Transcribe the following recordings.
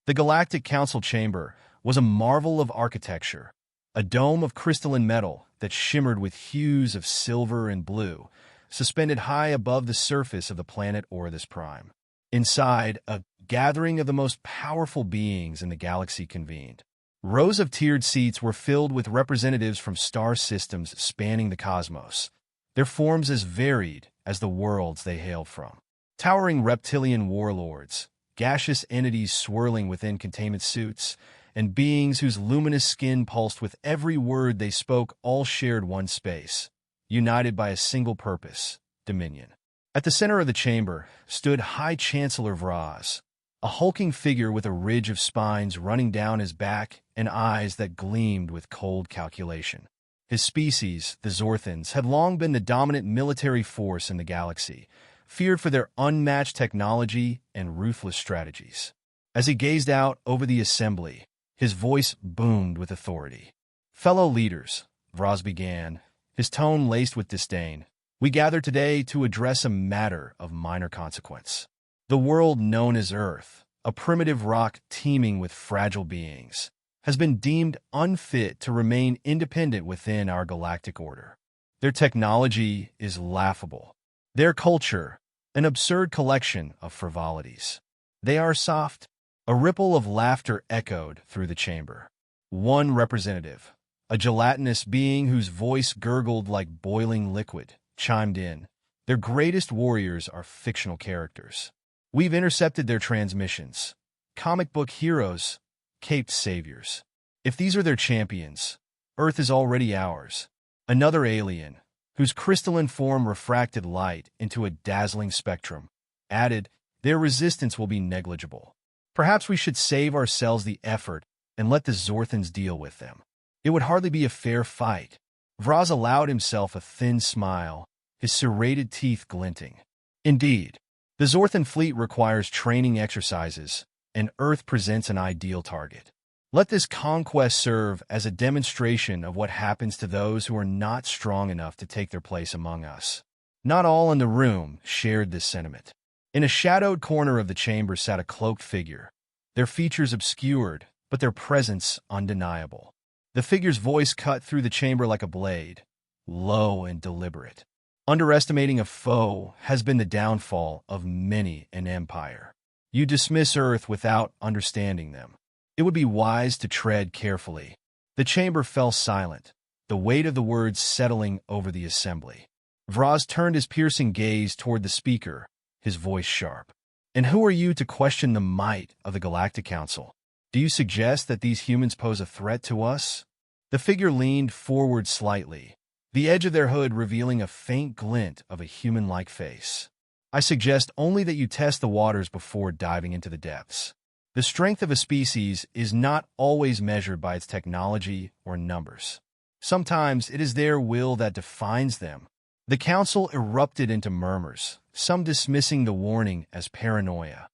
The Galactic Council chamber was a marvel of architecture, a dome of crystalline metal that shimmered with hues of silver and blue, suspended high above the surface of the planet Orthus Prime. Inside, a gathering of the most powerful beings in the galaxy convened. Rows of tiered seats were filled with representatives from star systems spanning the cosmos, their forms as varied as the worlds they hailed from. Towering reptilian warlords, gaseous entities swirling within containment suits, and beings whose luminous skin pulsed with every word they spoke all shared one space, united by a single purpose: dominion. At the center of the chamber stood High Chancellor Vraz, a hulking figure with a ridge of spines running down his back and eyes that gleamed with cold calculation. His species, the Zorthans, had long been the dominant military force in the galaxy, feared for their unmatched technology and ruthless strategies. As he gazed out over the assembly, his voice boomed with authority. "Fellow leaders," Vraz began, his tone laced with disdain, "we gather today to address a matter of minor consequence. The world known as Earth, a primitive rock teeming with fragile beings, has been deemed unfit to remain independent within our galactic order. Their technology is laughable. Their culture, an absurd collection of frivolities. They are soft." A ripple of laughter echoed through the chamber. One representative, a gelatinous being whose voice gurgled like boiling liquid, chimed in. "Their greatest warriors are fictional characters. We've intercepted their transmissions. Comic book heroes, caped saviors. If these are their champions, Earth is already ours." Another alien, whose crystalline form refracted light into a dazzling spectrum, added, "Their resistance will be negligible. Perhaps we should save ourselves the effort and let the Zorthans deal with them. It would hardly be a fair fight." Vraz allowed himself a thin smile, his serrated teeth glinting. "Indeed, the Zorthan fleet requires training exercises, and Earth presents an ideal target. Let this conquest serve as a demonstration of what happens to those who are not strong enough to take their place among us." Not all in the room shared this sentiment. In a shadowed corner of the chamber sat a cloaked figure, their features obscured, but their presence undeniable. The figure's voice cut through the chamber like a blade, low and deliberate. "Underestimating a foe has been the downfall of many an empire. You dismiss Earth without understanding them. It would be wise to tread carefully." The chamber fell silent, the weight of the words settling over the assembly. Vraz turned his piercing gaze toward the speaker, his voice sharp. "And who are you to question the might of the Galactic Council? Do you suggest that these humans pose a threat to us?" The figure leaned forward slightly, the edge of their hood revealing a faint glint of a human-like face. "I suggest only that you test the waters before diving into the depths. The strength of a species is not always measured by its technology or numbers. Sometimes it is their will that defines them." The council erupted into murmurs, some dismissing the warning as paranoia,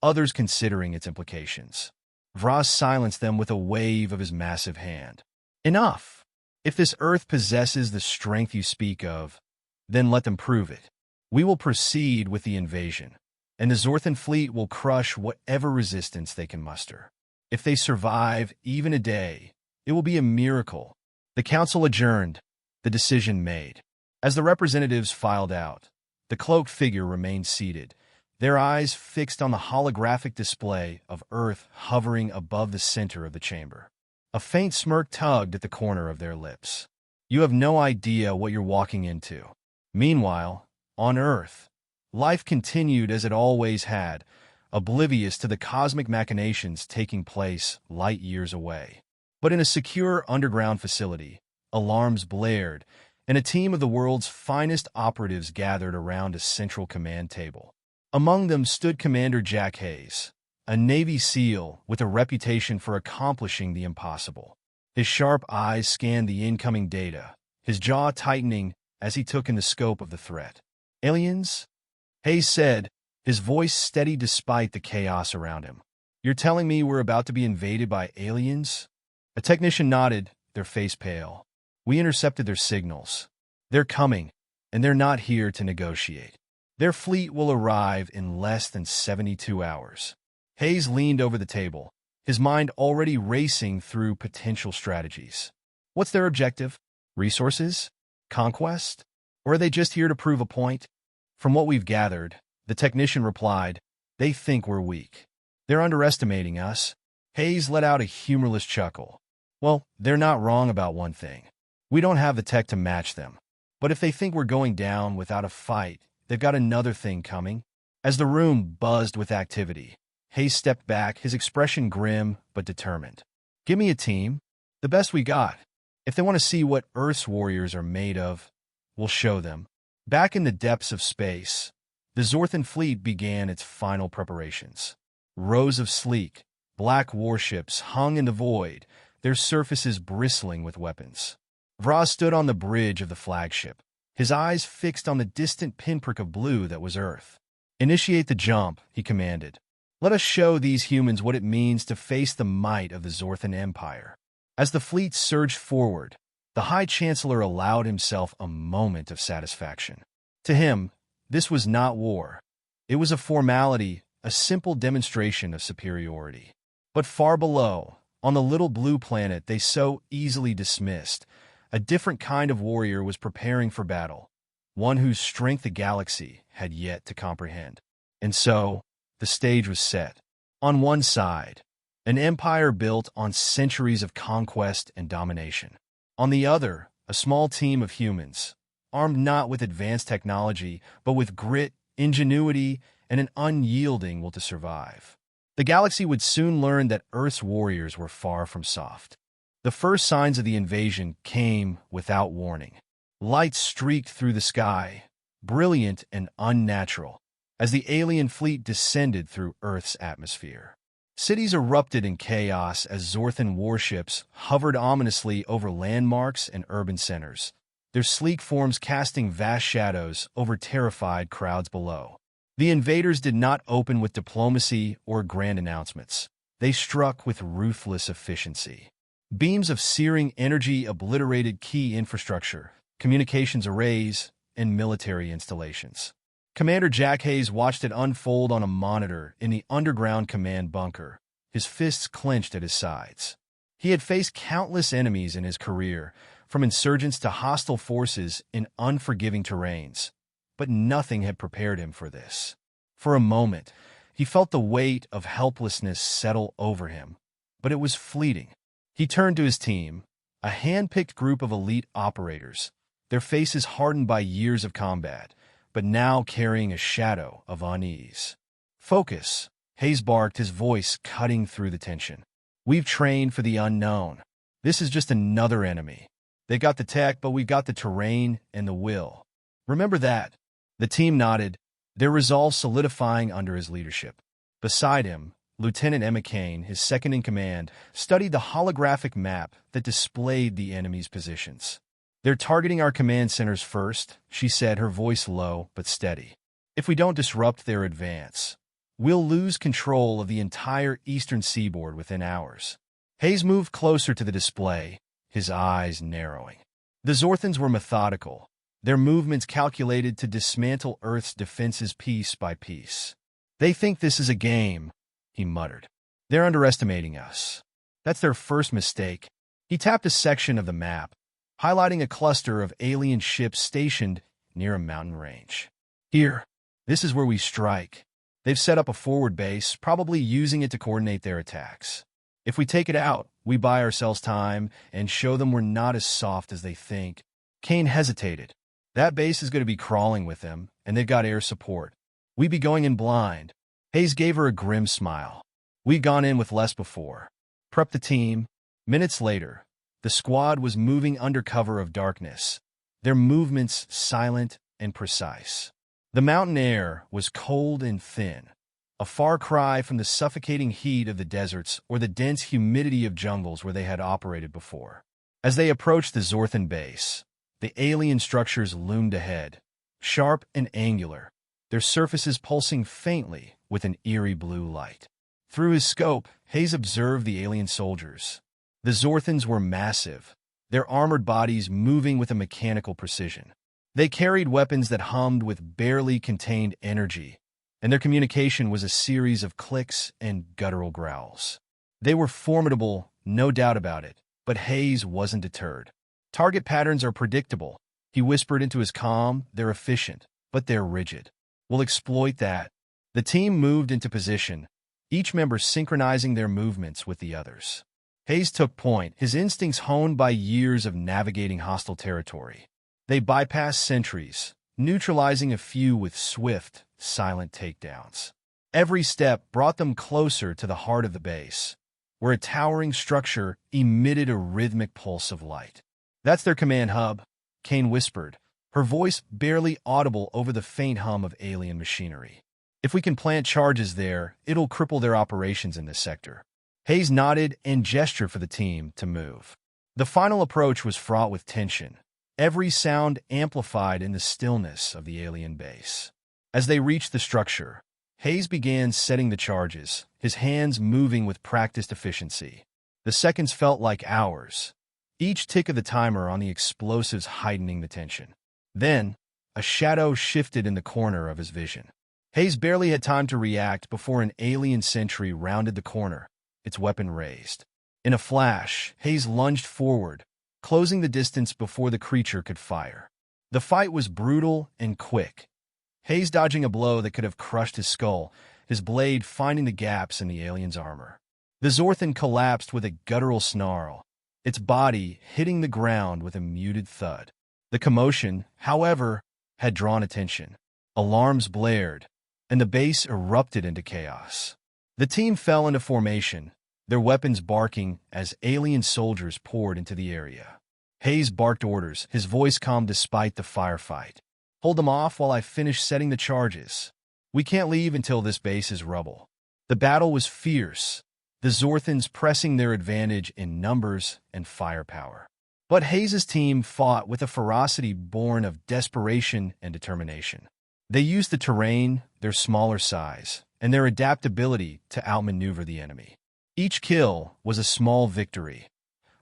others considering its implications. Vraz silenced them with a wave of his massive hand. "Enough! If this Earth possesses the strength you speak of, then let them prove it. We will proceed with the invasion, and the Zorthan fleet will crush whatever resistance they can muster. If they survive even a day, it will be a miracle." The council adjourned, the decision made. As the representatives filed out, the cloaked figure remained seated, their eyes fixed on the holographic display of Earth hovering above the center of the chamber. A faint smirk tugged at the corner of their lips. "You have no idea what you're walking into." Meanwhile, on Earth, life continued as it always had, oblivious to the cosmic machinations taking place light years away. But in a secure underground facility, alarms blared, and a team of the world's finest operatives gathered around a central command table. Among them stood Commander Jack Hayes, a Navy SEAL with a reputation for accomplishing the impossible. His sharp eyes scanned the incoming data, his jaw tightening as he took in the scope of the threat. "Aliens?" Hayes said, his voice steady despite the chaos around him. "You're telling me we're about to be invaded by aliens?" A technician nodded, their face pale. "We intercepted their signals. They're coming, and they're not here to negotiate. Their fleet will arrive in less than 72 hours. Hayes leaned over the table, his mind already racing through potential strategies. What's their objective? Resources? Conquest? Or are they just here to prove a point? From what we've gathered, the technician replied, they think we're weak. They're underestimating us. Hayes let out a humorless chuckle. Well, they're not wrong about one thing. We don't have the tech to match them. But if they think we're going down without a fight, they've got another thing coming. As the room buzzed with activity, Hayes stepped back, his expression grim but determined. Give me a team. The best we got. If they want to see what Earth's warriors are made of, we'll show them. Back in the depths of space, the Zorthan fleet began its final preparations. Rows of sleek, black warships hung in the void, their surfaces bristling with weapons. Vraz stood on the bridge of the flagship, his eyes fixed on the distant pinprick of blue that was Earth. Initiate the jump, he commanded. Let us show these humans what it means to face the might of the Zorthan Empire. As the fleet surged forward, the High Chancellor allowed himself a moment of satisfaction. To him, this was not war. It was a formality, a simple demonstration of superiority. But far below, on the little blue planet they so easily dismissed, a different kind of warrior was preparing for battle, one whose strength the galaxy had yet to comprehend. And so, the stage was set. On one side, an empire built on centuries of conquest and domination. On the other, a small team of humans, armed not with advanced technology, but with grit, ingenuity, and an unyielding will to survive. The galaxy would soon learn that Earth's warriors were far from soft. The first signs of the invasion came without warning. Lights streaked through the sky, brilliant and unnatural, as the alien fleet descended through Earth's atmosphere. Cities erupted in chaos as Zorthan warships hovered ominously over landmarks and urban centers, their sleek forms casting vast shadows over terrified crowds below. The invaders did not open with diplomacy or grand announcements. They struck with ruthless efficiency. Beams of searing energy obliterated key infrastructure, communications arrays, and military installations. Commander Jack Hayes watched it unfold on a monitor in the underground command bunker, his fists clenched at his sides. He had faced countless enemies in his career, from insurgents to hostile forces in unforgiving terrains, but nothing had prepared him for this. For a moment, he felt the weight of helplessness settle over him, but it was fleeting. He turned to his team, a hand-picked group of elite operators, their faces hardened by years of combat, but now carrying a shadow of unease. Focus, Hayes barked, his voice cutting through the tension. We've trained for the unknown. This is just another enemy. They've got the tech, but we've got the terrain and the will. Remember that. The team nodded, their resolve solidifying under his leadership. Beside him, Lieutenant Emma Kane, his second-in-command, studied the holographic map that displayed the enemy's positions. They're targeting our command centers first, she said, her voice low but steady. If we don't disrupt their advance, we'll lose control of the entire eastern seaboard within hours. Hayes moved closer to the display, his eyes narrowing. The Zorthans were methodical, their movements calculated to dismantle Earth's defenses piece by piece. They think this is a game, he muttered. They're underestimating us. That's their first mistake. He tapped a section of the map, highlighting a cluster of alien ships stationed near a mountain range. Here, this is where we strike. They've set up a forward base, probably using it to coordinate their attacks. If we take it out, we buy ourselves time and show them we're not as soft as they think. Kane hesitated. That base is going to be crawling with them, and they've got air support. We'd be going in blind. Hayes gave her a grim smile. We've gone in with less before. Prep the team. Minutes later, the squad was moving under cover of darkness, their movements silent and precise. The mountain air was cold and thin, a far cry from the suffocating heat of the deserts or the dense humidity of jungles where they had operated before. As they approached the Zorthan base, the alien structures loomed ahead, sharp and angular, their surfaces pulsing faintly with an eerie blue light. Through his scope, Hayes observed the alien soldiers. The Zorthans were massive, their armored bodies moving with a mechanical precision. They carried weapons that hummed with barely contained energy, and their communication was a series of clicks and guttural growls. They were formidable, no doubt about it, but Hayes wasn't deterred. Target patterns are predictable. He whispered into his comm, they're efficient, but they're rigid. We'll exploit that. The team moved into position, each member synchronizing their movements with the others. Hayes took point, his instincts honed by years of navigating hostile territory. They bypassed sentries, neutralizing a few with swift, silent takedowns. Every step brought them closer to the heart of the base, where a towering structure emitted a rhythmic pulse of light. That's their command hub, Kane whispered, her voice barely audible over the faint hum of alien machinery. If we can plant charges there, it'll cripple their operations in this sector. Hayes nodded and gestured for the team to move. The final approach was fraught with tension, every sound amplified in the stillness of the alien base. As they reached the structure, Hayes began setting the charges, his hands moving with practiced efficiency. The seconds felt like hours, each tick of the timer on the explosives heightening the tension. Then, a shadow shifted in the corner of his vision. Hayes barely had time to react before an alien sentry rounded the corner, its weapon raised. In a flash, Hayes lunged forward, closing the distance before the creature could fire. The fight was brutal and quick. Hayes dodging a blow that could have crushed his skull, his blade finding the gaps in the alien's armor. The Zorthan collapsed with a guttural snarl, its body hitting the ground with a muted thud. The commotion, however, had drawn attention. Alarms blared, and the base erupted into chaos. The team fell into formation, their weapons barking as alien soldiers poured into the area. Hayes barked orders, his voice calm despite the firefight. Hold them off while I finish setting the charges. We can't leave until this base is rubble. The battle was fierce, the Zorthans pressing their advantage in numbers and firepower. But Hayes' team fought with a ferocity born of desperation and determination. They used the terrain, their smaller size, and their adaptability to outmaneuver the enemy. Each kill was a small victory,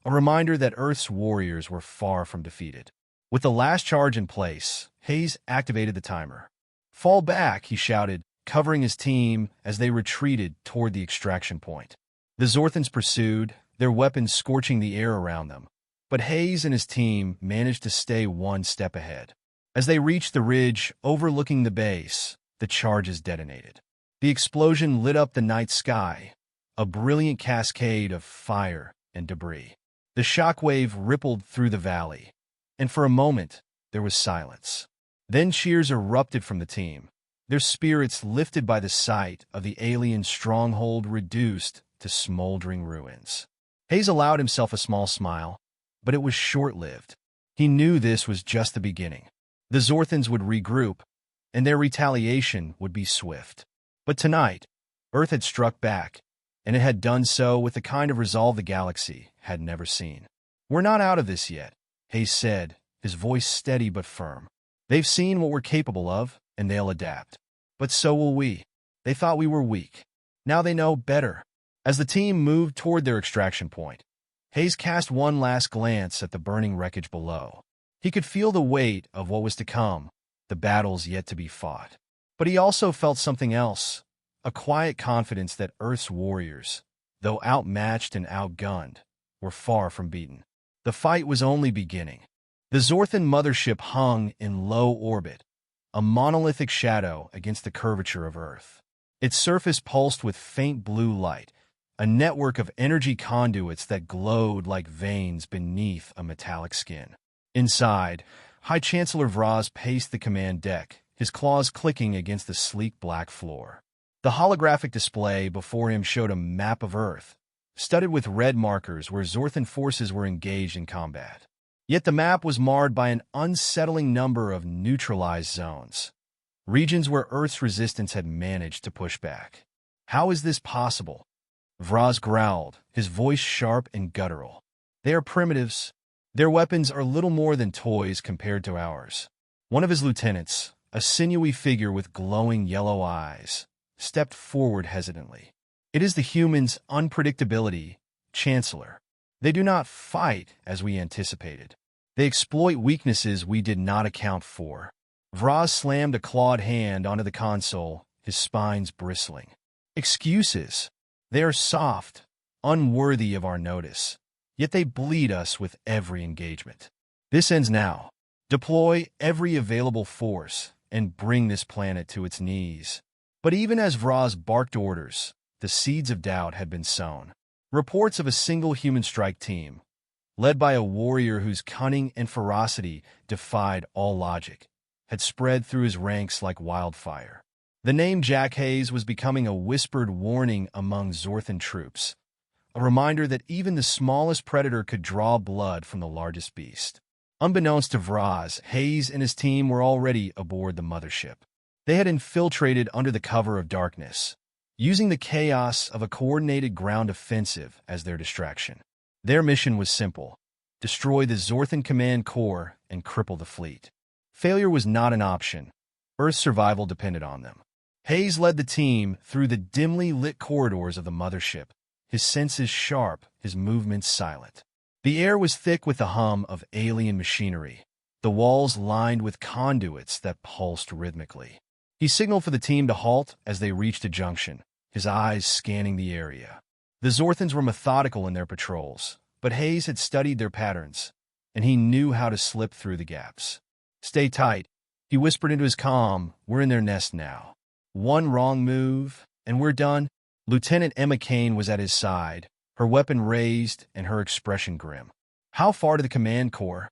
a reminder that Earth's warriors were far from defeated. With the last charge in place, Hayes activated the timer. Fall back, he shouted, covering his team as they retreated toward the extraction point. The Zorthans pursued, their weapons scorching the air around them, but Hayes and his team managed to stay one step ahead. As they reached the ridge overlooking the base, the charges detonated. The explosion lit up the night sky, a brilliant cascade of fire and debris. The shockwave rippled through the valley, and for a moment, there was silence. Then cheers erupted from the team, their spirits lifted by the sight of the alien stronghold reduced to smoldering ruins. Hayes allowed himself a small smile, but it was short-lived. He knew this was just the beginning. The Zorthans would regroup, and their retaliation would be swift. But tonight, Earth had struck back, and it had done so with the kind of resolve the galaxy had never seen. We're not out of this yet, Hayes said, his voice steady but firm. They've seen what we're capable of, and they'll adapt. But so will we. They thought we were weak. Now they know better. As the team moved toward their extraction point, Hayes cast one last glance at the burning wreckage below. He could feel the weight of what was to come, the battles yet to be fought. But he also felt something else, a quiet confidence that Earth's warriors, though outmatched and outgunned, were far from beaten. The fight was only beginning. The Zorthan mothership hung in low orbit, a monolithic shadow against the curvature of Earth. Its surface pulsed with faint blue light, a network of energy conduits that glowed like veins beneath a metallic skin. Inside, High Chancellor Vraz paced the command deck, his claws clicking against the sleek black floor. The holographic display before him showed a map of Earth, studded with red markers where Zorthan forces were engaged in combat. Yet the map was marred by an unsettling number of neutralized zones, regions where Earth's resistance had managed to push back. How is this possible? Vraz growled, his voice sharp and guttural. They are primitives. Their weapons are little more than toys compared to ours. One of his lieutenants, a sinewy figure with glowing yellow eyes, stepped forward hesitantly. It is the humans' unpredictability, Chancellor. They do not fight as we anticipated. They exploit weaknesses we did not account for. Vraz slammed a clawed hand onto the console, his spines bristling. Excuses. They are soft, unworthy of our notice, yet they bleed us with every engagement. This ends now. Deploy every available force and bring this planet to its knees. But even as Vraz barked orders, the seeds of doubt had been sown. Reports of a single human strike team, led by a warrior whose cunning and ferocity defied all logic, had spread through his ranks like wildfire. The name Jack Hayes was becoming a whispered warning among Zorthan troops, a reminder that even the smallest predator could draw blood from the largest beast. Unbeknownst to Vraz, Hayes and his team were already aboard the mothership. They had infiltrated under the cover of darkness, using the chaos of a coordinated ground offensive as their distraction. Their mission was simple: destroy the Zorthan Command Corps and cripple the fleet. Failure was not an option. Earth's survival depended on them. Hayes led the team through the dimly lit corridors of the mothership, his senses sharp, his movements silent. The air was thick with the hum of alien machinery, the walls lined with conduits that pulsed rhythmically. He signaled for the team to halt as they reached a junction, his eyes scanning the area. The Zorthans were methodical in their patrols, but Hayes had studied their patterns, and he knew how to slip through the gaps. "Stay tight," he whispered into his comm. "We're in their nest now. One wrong move, and we're done." Lieutenant Emma Kane was at his side, her weapon raised and her expression grim. "How far to the command corps?"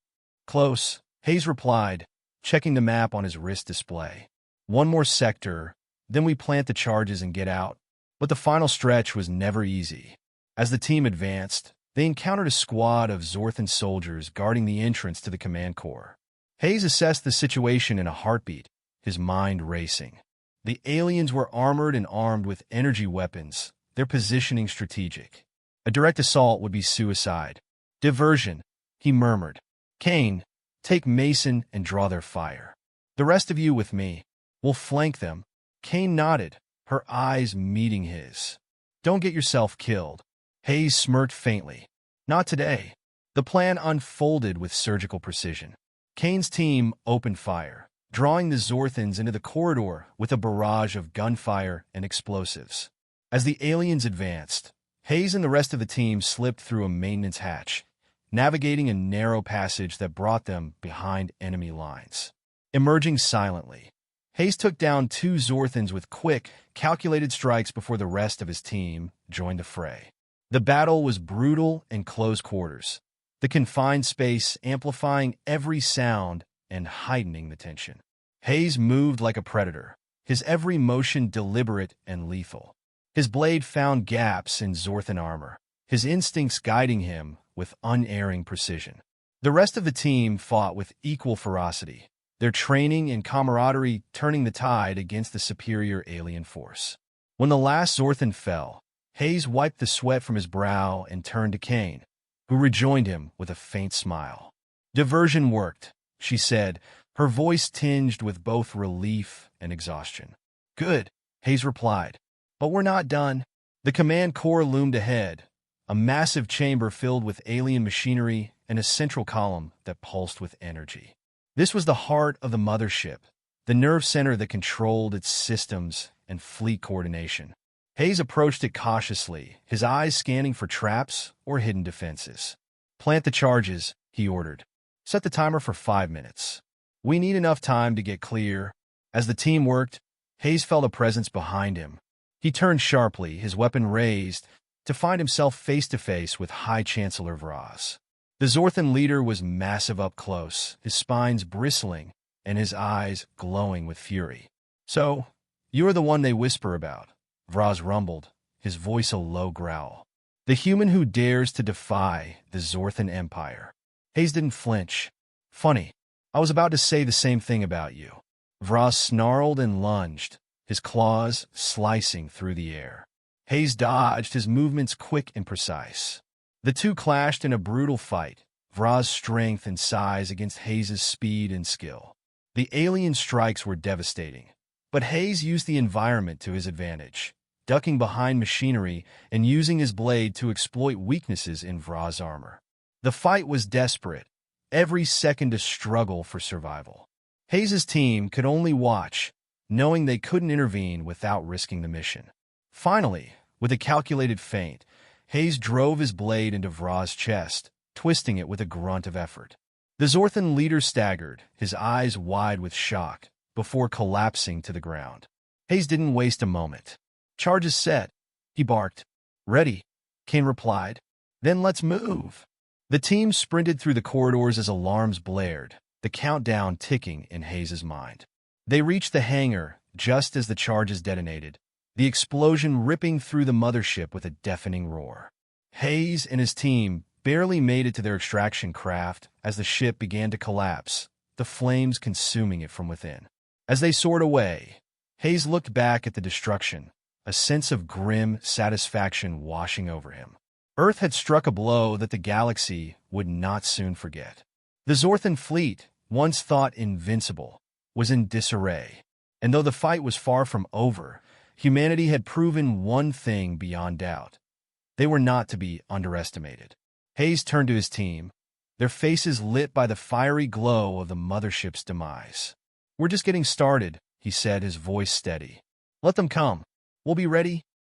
"Close," Hayes replied, checking the map on his wrist display. "One more sector, then we plant the charges and get out." But the final stretch was never easy. As the team advanced, they encountered a squad of Zorthan soldiers guarding the entrance to the command corps. Hayes assessed the situation in a heartbeat, his mind racing. The aliens were armored and armed with energy weapons, their positioning strategic. A direct assault would be suicide. "Diversion," he murmured. "Kane, take Mason and draw their fire. The rest of you with me. We'll flank them." Kane nodded, her eyes meeting his. "Don't get yourself killed." Hayes smirked faintly. "Not today." The plan unfolded with surgical precision. Kane's team opened fire, drawing the Zorthans into the corridor with a barrage of gunfire and explosives. As the aliens advanced, Hayes and the rest of the team slipped through a maintenance hatch, navigating a narrow passage that brought them behind enemy lines. Emerging silently, Hayes took down 2 Zorthans with quick, calculated strikes before the rest of his team joined the fray. The battle was brutal and close quarters, the confined space amplifying every sound and heightening the tension. Hayes moved like a predator, his every motion deliberate and lethal. His blade found gaps in Zorthan armor, his instincts guiding him with unerring precision. The rest of the team fought with equal ferocity, their training and camaraderie turning the tide against the superior alien force. When the last Zorthan fell, Hayes wiped the sweat from his brow and turned to Kane, who rejoined him with a faint smile. "Diversion worked," she said, her voice tinged with both relief and exhaustion. "Good," Hayes replied. "But we're not done." The command corps loomed ahead, a massive chamber filled with alien machinery and a central column that pulsed with energy. This was the heart of the mothership, the nerve center that controlled its systems and fleet coordination. Hayes approached it cautiously, his eyes scanning for traps or hidden defenses. "Plant the charges," he ordered. "Set the timer for 5 minutes. We need enough time to get clear." As the team worked, Hayes felt a presence behind him. He turned sharply, his weapon raised, to find himself face-to-face with High Chancellor Vraz. The Zorthan leader was massive up close, his spines bristling and his eyes glowing with fury. "So, you're the one they whisper about," Vraz rumbled, his voice a low growl. "The human who dares to defy the Zorthan Empire." Hayes didn't flinch. "Funny, I was about to say the same thing about you." Vraz snarled and lunged, his claws slicing through the air. Hayes dodged, his movements quick and precise. The two clashed in a brutal fight, Vraz's strength and size against Hayes' speed and skill. The alien strikes were devastating, but Hayes used the environment to his advantage, ducking behind machinery and using his blade to exploit weaknesses in Vraz's armor. The fight was desperate, every second a struggle for survival. Hayes' team could only watch, knowing they couldn't intervene without risking the mission. Finally, with a calculated feint, Hayes drove his blade into Vra's chest, twisting it with a grunt of effort. The Zorthan leader staggered, his eyes wide with shock, before collapsing to the ground. Hayes didn't waste a moment. "Charges set," he barked. "Ready," Kane replied. "Then let's move." The team sprinted through the corridors as alarms blared, the countdown ticking in Hayes' mind. They reached the hangar just as the charges detonated, the explosion ripping through the mothership with a deafening roar. Hayes and his team barely made it to their extraction craft as the ship began to collapse, the flames consuming it from within. As they soared away, Hayes looked back at the destruction, a sense of grim satisfaction washing over him. Earth had struck a blow that the galaxy would not soon forget. The Zorthan fleet, once thought invincible, was in disarray, and though the fight was far from over, humanity had proven one thing beyond doubt. They were not to be underestimated. Hayes turned to his team, their faces lit by the fiery glow of the mothership's demise. "We're just getting started," he said, his voice steady. "Let them come. We'll be ready